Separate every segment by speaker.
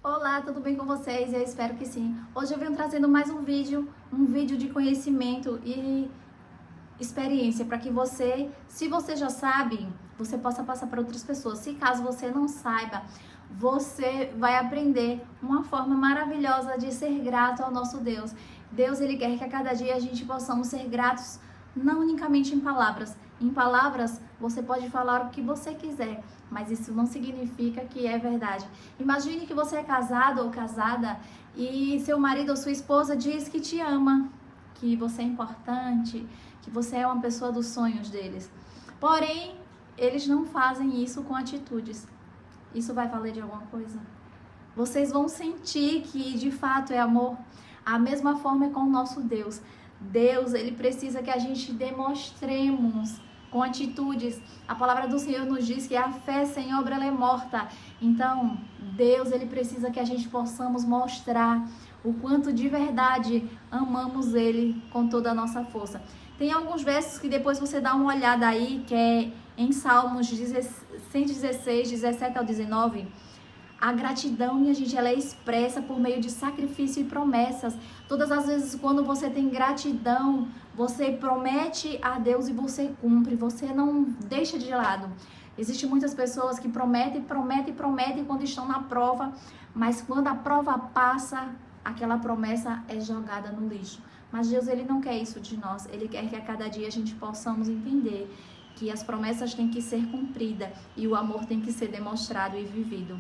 Speaker 1: Olá, tudo bem com vocês? Eu espero que sim. Hoje eu venho trazendo mais um vídeo de conhecimento e experiência para que você, se você já sabe, você possa passar para outras pessoas. Se caso você não saiba, você vai aprender uma forma maravilhosa de ser grato ao nosso Deus. Deus, ele quer que a cada dia a gente possamos ser gratos, não unicamente em palavras. Em palavras, você pode falar o que você quiser, mas isso não significa que é verdade. Imagine que você é casado ou casada e seu marido ou sua esposa diz que te ama, que você é importante, que você é uma pessoa dos sonhos deles. Porém, eles não fazem isso com atitudes. Isso vai valer de alguma coisa? Vocês vão sentir que de fato é amor. A mesma forma é com o nosso Deus. Deus, ele precisa que a gente demonstremos com atitudes. A palavra do Senhor nos diz que a fé sem obra ela é morta. Então, Deus, ele precisa que a gente possamos mostrar o quanto de verdade amamos ele com toda a nossa força. Tem alguns versos que depois você dá uma olhada aí, que é em Salmos 116, 17 ao 19. A gratidão, minha gente, ela é expressa por meio de sacrifício e promessas. Todas as vezes quando você tem gratidão, você promete a Deus e você cumpre, você não deixa de lado. Existem muitas pessoas que prometem quando estão na prova, mas quando a prova passa, aquela promessa é jogada no lixo. Mas Deus, ele não quer isso de nós, ele quer que a cada dia a gente possamos entender que as promessas têm que ser cumpridas e o amor tem que ser demonstrado e vivido.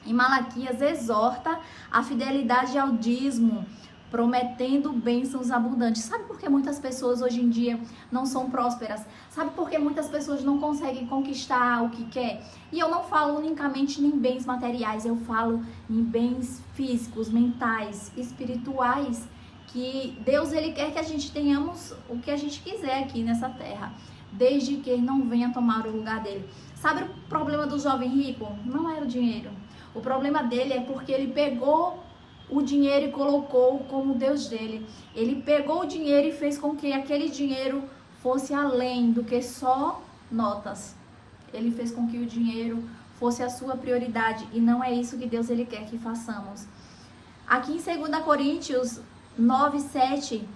Speaker 1: Em Malaquias exorta a fidelidade ao dízimo, prometendo bênçãos abundantes. Sabe por que muitas pessoas hoje em dia não são prósperas? Sabe por que muitas pessoas não conseguem conquistar o que quer? E eu não falo unicamente em bens materiais, eu falo em bens físicos, mentais, espirituais, que Deus, ele quer que a gente tenhamos o que a gente quiser aqui nessa terra, desde que não venha tomar o lugar dele. Sabe o problema do jovem rico? Não era o dinheiro. O problema dele é porque ele pegou o dinheiro e colocou como Deus dele. Ele pegou o dinheiro e fez com que aquele dinheiro fosse além do que só notas. Ele fez com que o dinheiro fosse a sua prioridade e não é isso que Deus, ele quer que façamos. Aqui em 2 Coríntios 9, 7,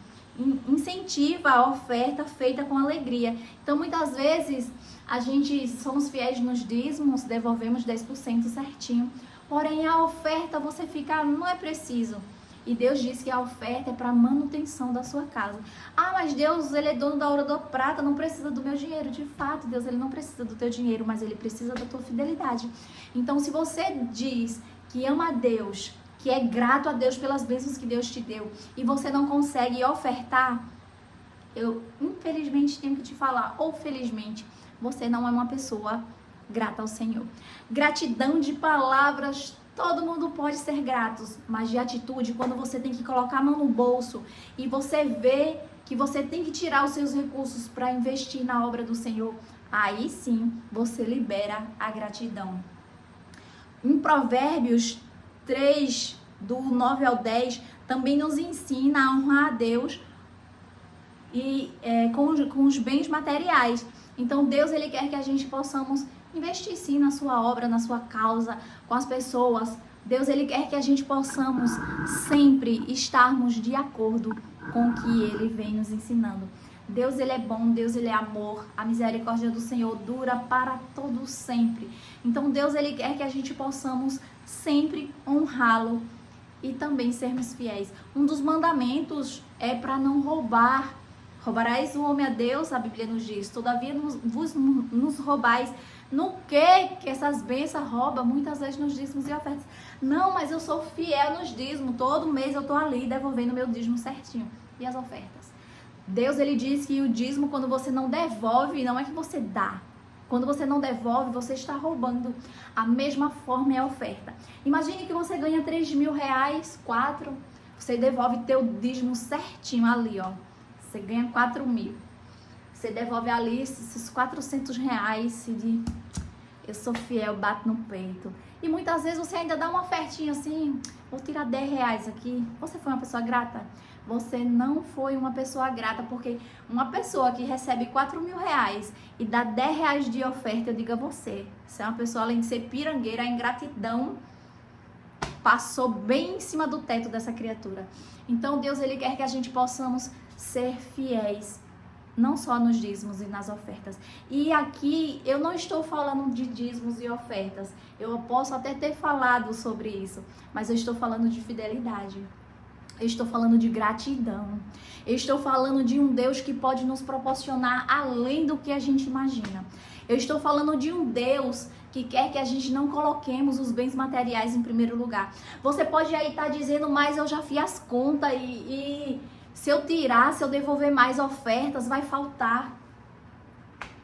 Speaker 1: incentiva a oferta feita com alegria. Então, muitas vezes, a gente somos fiéis nos dízimos, devolvemos 10% certinho. Porém, a oferta você fica, não é preciso. E Deus diz que a oferta é para manutenção da sua casa. Ah, mas Deus, ele é dono da ouro da prata, não precisa do meu dinheiro. De fato, Deus, ele não precisa do teu dinheiro, mas ele precisa da tua fidelidade. Então, se você diz que ama a Deus, que é grato a Deus pelas bênçãos que Deus te deu, e você não consegue ofertar, eu infelizmente tenho que te falar, ou felizmente, você não é uma pessoa grata ao Senhor. Gratidão de palavras, todo mundo pode ser gratos, mas de atitude, quando você tem que colocar a mão no bolso e você vê que você tem que tirar os seus recursos para investir na obra do Senhor, aí sim você libera a gratidão. Em Provérbios 3, do 9 ao 10, também nos ensina a honrar a Deus e com os bens materiais. Então Deus, ele quer que a gente possamos investir sim na sua obra, na sua causa, com as pessoas. Deus, ele quer que a gente possamos sempre estarmos de acordo com o que ele vem nos ensinando. Deus, ele é bom, Deus, ele é amor, a misericórdia do Senhor dura para todo sempre. Então Deus, ele quer que a gente possamos sempre honrá-lo e também sermos fiéis. Um dos mandamentos é para não roubar. Roubarás o homem a Deus, a Bíblia nos diz. Todavia nos roubais. No que essas bênçãos roubam? Muitas vezes nos dízimos e ofertas. Não, mas eu sou fiel nos dízimos. Todo mês eu tô ali devolvendo meu dízimo certinho. E as ofertas? Deus, ele diz que o dízimo, quando você não devolve, não é que você dá. Quando você não devolve, você está roubando. A mesma forma é a oferta. Imagine que você ganha 3 mil reais, 4. Você devolve teu dízimo certinho ali, ó. Você ganha 4 mil. Você devolve ali esses 400 reais e diz, eu sou fiel, bato no peito. E muitas vezes você ainda dá uma ofertinha assim, vou tirar 10 reais aqui. Você foi uma pessoa grata? Você não foi uma pessoa grata, porque uma pessoa que recebe 4 mil reais e dá 10 reais de oferta, eu digo a você é uma pessoa, além de ser pirangueira, a ingratidão passou bem em cima do teto dessa criatura. Então Deus, ele quer que a gente possamos ser fiéis, não só nos dízimos e nas ofertas. E aqui eu não estou falando de dízimos e ofertas. Eu posso até ter falado sobre isso, mas eu estou falando de fidelidade. Eu estou falando de gratidão. Eu estou falando de um Deus que pode nos proporcionar além do que a gente imagina. Eu estou falando de um Deus que quer que a gente não coloquemos os bens materiais em primeiro lugar. Você pode aí estar dizendo, mas eu já fiz as contas e se eu tirar, se eu devolver mais ofertas, vai faltar.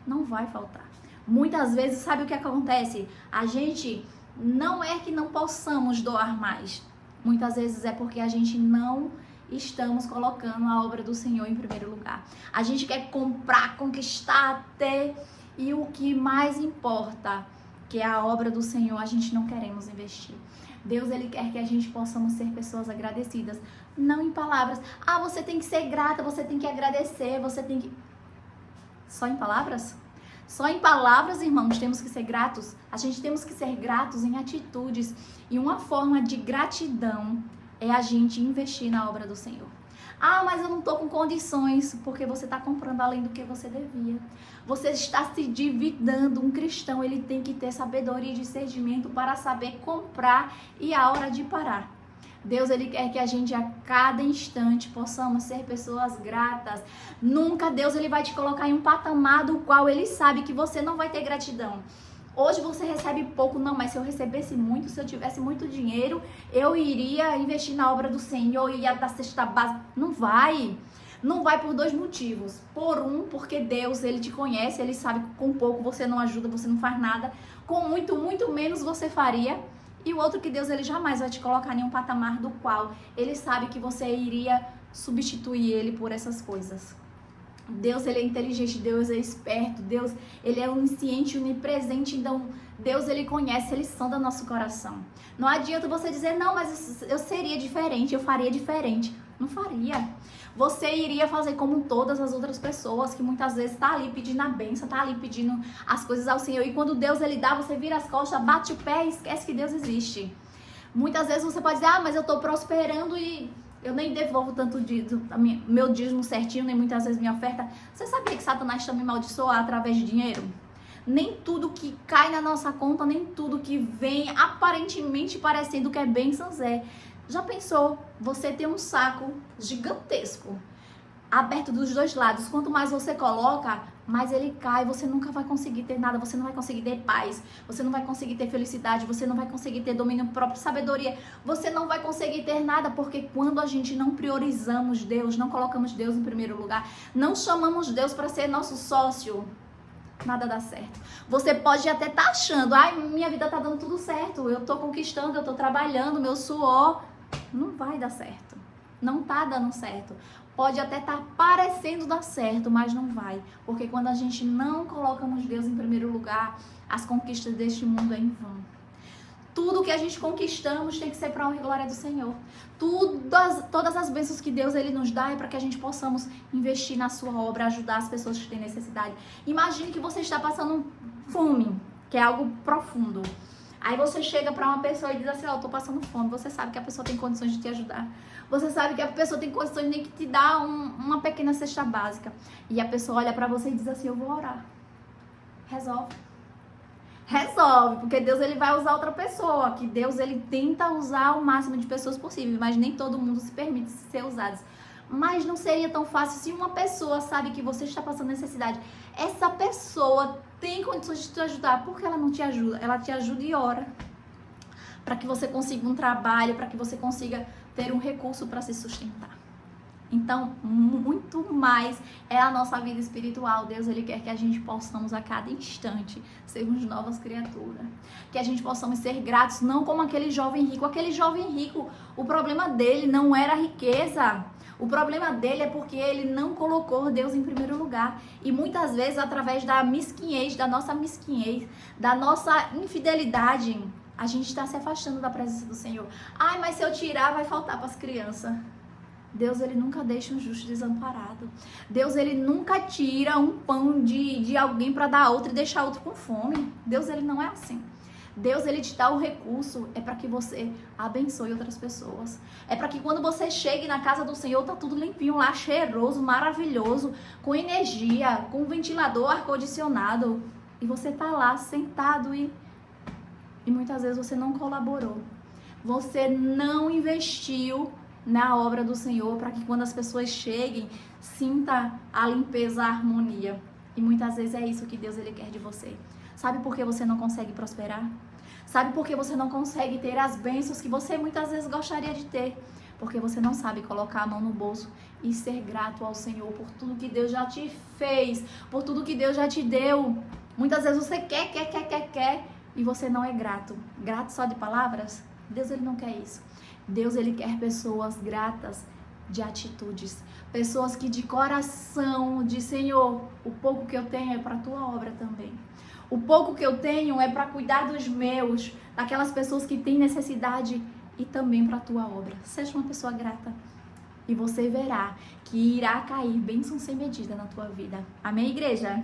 Speaker 1: Não vai faltar. Muitas vezes, sabe o que acontece? A gente não é que não possamos doar mais. Muitas vezes é porque a gente não estamos colocando a obra do Senhor em primeiro lugar. A gente quer comprar, conquistar, ter, e o que mais importa, que é a obra do Senhor, a gente não queremos investir. Deus, ele quer que a gente possamos ser pessoas agradecidas, não em palavras. Ah, você tem que ser grata, você tem que agradecer, você tem que... Só em palavras? Só em palavras, irmãos, temos que ser gratos. A gente temos que ser gratos em atitudes. E uma forma de gratidão é a gente investir na obra do Senhor. Ah, mas eu não estou com condições, porque você está comprando além do que você devia. Você está se endividando. Um cristão, ele tem que ter sabedoria e discernimento para saber comprar e a hora de parar. Deus, ele quer que a gente a cada instante possamos ser pessoas gratas. Nunca Deus, ele vai te colocar em um patamar do qual ele sabe que você não vai ter gratidão. Hoje você recebe pouco, não, mas se eu recebesse muito, se eu tivesse muito dinheiro, eu iria investir na obra do Senhor, ia dar cesta básica. Não vai. Não vai por dois motivos. Por um, porque Deus, ele te conhece, ele sabe que com pouco você não ajuda, você não faz nada. Com muito, muito menos você faria. E o outro, que Deus, ele jamais vai te colocar em um patamar do qual ele sabe que você iria substituir ele por essas coisas. Deus, ele é inteligente, Deus é esperto, Deus, ele é onisciente, onipresente. Então Deus, ele conhece, ele sonda nosso coração. Não adianta você dizer, não, mas eu seria diferente, eu faria diferente. Não faria. Você iria fazer como todas as outras pessoas, que muitas vezes tá ali pedindo a bênção, tá ali pedindo as coisas ao Senhor. E quando Deus, ele dá, você vira as costas, bate o pé e esquece que Deus existe. Muitas vezes você pode dizer, ah, mas eu tô prosperando e eu nem devolvo tanto meu dízimo certinho, nem muitas vezes minha oferta. Você sabia que Satanás também amaldiçoa através de dinheiro? Nem tudo que cai na nossa conta, nem tudo que vem aparentemente parecendo que é bênçãos é. Já pensou? Você tem um saco gigantesco, aberto dos dois lados. Quanto mais você coloca, mais ele cai. Você nunca vai conseguir ter nada. Você não vai conseguir ter paz. Você não vai conseguir ter felicidade. Você não vai conseguir ter domínio próprio, sabedoria. Você não vai conseguir ter nada, porque quando a gente não priorizamos Deus, não colocamos Deus em primeiro lugar, não chamamos Deus para ser nosso sócio, nada dá certo. Você pode até estar achando, ai, minha vida tá dando tudo certo, eu tô conquistando, eu tô trabalhando, meu suor. Não vai dar certo. Não tá dando certo. Pode até estar parecendo dar certo, mas não vai. Porque quando a gente não colocamos Deus em primeiro lugar, as conquistas deste mundo é em vão. Tudo que a gente conquistamos tem que ser para a honra e glória do Senhor. Todas as bênçãos que Deus, ele nos dá é para que a gente possamos investir na sua obra, ajudar as pessoas que têm necessidade. Imagine que você está passando fome, que é algo profundo. Aí você chega para uma pessoa e diz assim, ó, eu tô passando fome. Você sabe que a pessoa tem condições de te ajudar. Você sabe que a pessoa tem condições nem que te dar uma pequena cesta básica. E a pessoa olha para você e diz assim, eu vou orar. Resolve, porque Deus, ele vai usar outra pessoa, que Deus, ele tenta usar o máximo de pessoas possível, mas nem todo mundo se permite ser usado. Mas não seria tão fácil se uma pessoa sabe que você está passando necessidade. Essa pessoa tem condições de te ajudar. Por que ela não te ajuda? Ela te ajuda e ora. Para que você consiga um trabalho, para que você consiga ter um recurso para se sustentar. Então, muito mais é a nossa vida espiritual. Deus, ele quer que a gente possamos a cada instante sermos novas criaturas. Que a gente possamos ser gratos, não como aquele jovem rico. Aquele jovem rico, o problema dele não era a riqueza. O problema dele é porque ele não colocou Deus em primeiro lugar. E muitas vezes, através da mesquinhez, da nossa infidelidade, a gente está se afastando da presença do Senhor. Ai, mas se eu tirar, vai faltar para as crianças. Deus, ele nunca deixa um justo desamparado. Deus, ele nunca tira um pão de alguém para dar a outro e deixar outro com fome. Deus, ele não é assim. Deus, ele te dá o recurso, é para que você abençoe outras pessoas. É para que quando você chegue na casa do Senhor, tá tudo limpinho lá, cheiroso, maravilhoso, com energia, com ventilador, ar-condicionado. E você tá lá sentado e muitas vezes você não colaborou. Você não investiu na obra do Senhor para que quando as pessoas cheguem, sinta a limpeza, a harmonia. E muitas vezes é isso que Deus, ele quer de você. Sabe por que você não consegue prosperar? Sabe por que você não consegue ter as bênçãos que você muitas vezes gostaria de ter? Porque você não sabe colocar a mão no bolso e ser grato ao Senhor por tudo que Deus já te fez, por tudo que Deus já te deu. Muitas vezes você quer e você não é grato. Grato só de palavras? Deus, ele não quer isso. Deus, ele quer pessoas gratas de atitudes. Pessoas que de coração dizem, Senhor, o pouco que eu tenho é para a tua obra também. O pouco que eu tenho é para cuidar dos meus, daquelas pessoas que têm necessidade e também para a tua obra. Seja uma pessoa grata e você verá que irá cair bênção sem medida na tua vida. Amém, igreja?